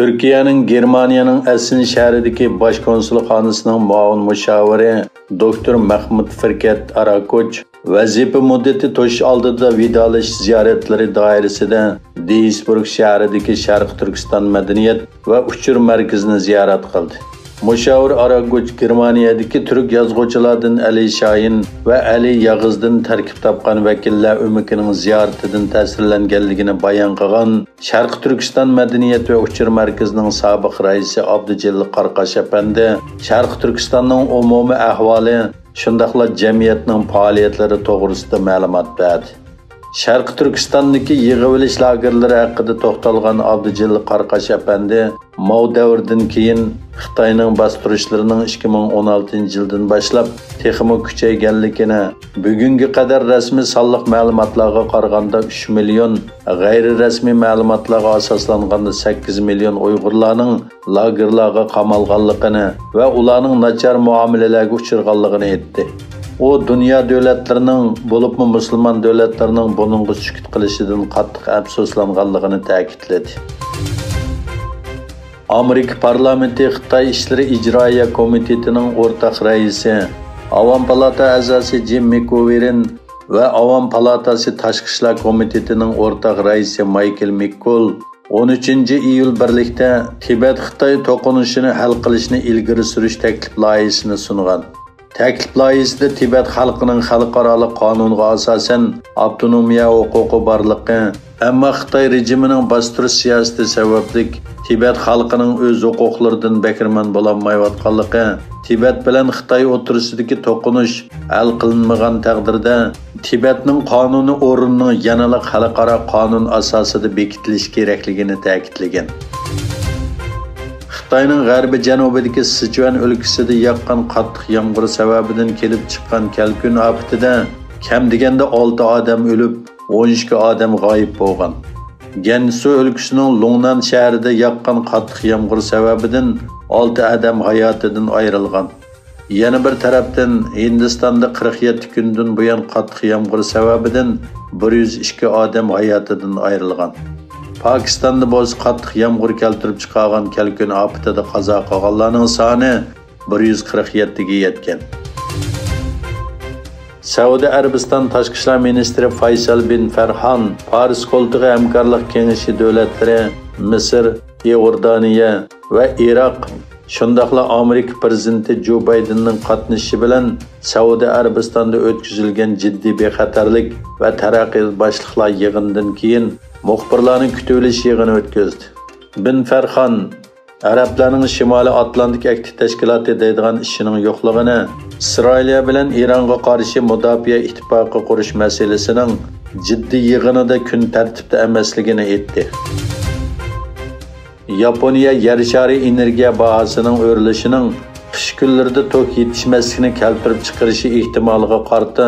Türkiye'nin Germaniyaning Esin şəhərindəki baş konsulxanasının muavin müşaviri Doktor Mahmud Firkat Arakoç vazife muddeti to'sh oldida vidolash ziyoratlari doirasida Duisburg şəhərindəki Sharq Turkiston madaniyat va uchur markazini ziyorat qildi. Müşavir Arakoç Germaniyadagi Türk yazg'uvchilardan Ali Şahin va Ali Yag'izdan tarkib topgan vakillar o'mikining ziyoratidan ta'sirlanganligini bayon qilgan Sharq Turkiston madaniyat va uchur markazining sobiq raisi Abdujalil Qarqash apandi Sharq Turkistonning umumiy ahvoli shundaqla jamiyatning faoliyatlari to'g'risida ma'lumot berdi. Sharq Turkistondagi yig'ilish lagerlari haqida to'xtalgan Abdujalil Qarqash apandi Mao davridan keyin Xitoyning bostirishlarının 2016-yildan boshlab texmo kuchayganligini, bugungi qadar rasmiy sonliq ma'lumotlarga qaraganda 3 million, g'ayri rasmiy ma'lumotlarga asoslanganda 8 million Uyg'urlarning lagerlarga qamalganligini va ularning nachar muomalalarga uchirganligini aytdi. O dünya davlatlarining, bo'libmi musulmon davlatlarining buningga sukut qilishidan qattiq afsuslanganligini ta'kidladi. Amerika parlamenti Xitoy ishlari ijroiya komitetining o'rtaq raisi, Avam palata a'zosi Jim McGovern va Avam palatasi tashqi ishlar komitetining o'rtaq raisi Michael McCall 13-iyul birlikda Tibet Xitoy to'qinishini hal qilishni ilgari surish taklif loyihasini sungan. Taklif loyihasida Tibet xalqining xalqaro qonunga asosan avtonomiya huquqi borligi, ammo Xitoy rejimining bostirish siyosati sababli Tibet xalqining o'z huquqlaridan bekrman bo'lolmayotganligi, Tibet bilan Xitoy o'tirisidagi to'qinish hal qilinmagan taqdirda Tibetning qonuniy o'rnining yanada xalqaro qonun asosida bekitilishi kerakligini ta'kidlagan. Xitoyning g'arbiy janubidagi Sichuan o'lkasida yoqqan qattiq yomg'ir sababidan kelib chiqqan kalkun ofatida kam deganda 6 odam o'lib, 12 odam g'oyib bo'lgan. Gansu o'lkasining Longnan shahrida yoqqan qattiq yomg'ir sababidan 6 odam hayotidan ayrilgan. Yana bir tarafdan Hindistonda 47 kundan buyon qattiq yomg'ir sababidan 102 odam hayotidan ayrilgan. Pakistonda bo'lsa qattiq yomg'ir keltirib chiqargan kalkun ofatida qazo qilganlarning soni 147 ga yetgan. Saudiya Arabiston tashqi ishlar ministri Faysal bin Farhan Paris qo'ltig'i hamkorlik kengashi davlatlari Misr, Iordaniya va Iroq shundaqla Amerika prezidenti Joe Bidenning qatnashishi bilan Saudiya Arabistonda o'tkazilgan jiddiy bexatarlik va taraqqiyot boshliqlar yig'inidan keyin muxbirlarning kutilish yig'ini o'tkazdi. Bin Farhan Arablarning Shimoliy Atlantik aktiv tashkiloti deydigan ishining yo'qligini, Isroiliya bilan Eronga qarshi mudofaa ittifoqi qurish masalasining jiddiy yig'inida kun tartibda emasligini aytdi. Yaponiya yer shari energiya bahosining o'rilishining qish kunlarida tok yetishmasligini keltirib chiqarishi ehtimoliga qarata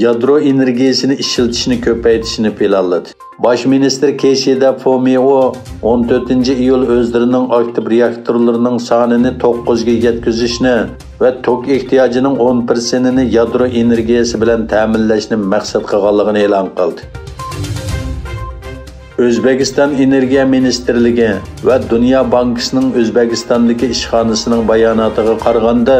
yadro energiyasini ishlatishni ko'paytirishni planladi. Bosh ministr Kishida Fumio 14-iyul o'zlarining aktiv reaktorlarining sonini 9 ga yetkazishni va tok ehtiyojining 10%ni yadro energiyasi bilan ta'minlashni maqsad qilganligini e'lon qildi. O'zbekiston Energiya Ministrligi va Dunyo bankisining O'zbekistondagi ishxonasining bayonotiga qaraganda,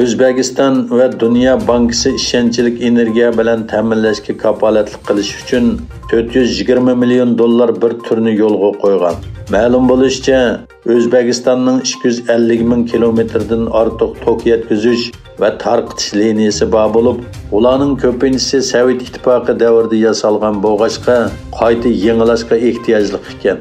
O'zbekiston va Dunyo bankisi ishonchlik energiya bilan ta'minlashga kafolatlik qilish uchun 420 million dollar bir turni yo'lga qo'ygan. Ma'lum bo'lishicha, O'zbekistonning 250 ming kilometrdan ortiq tok yetkazish va tarqitish liniyasi bor bo'lib, ularning ko'pinchisi Sovet ittifoqi davrida yasalgan bo'lg'achqa qayta yangilashga ehtiyojli ekan.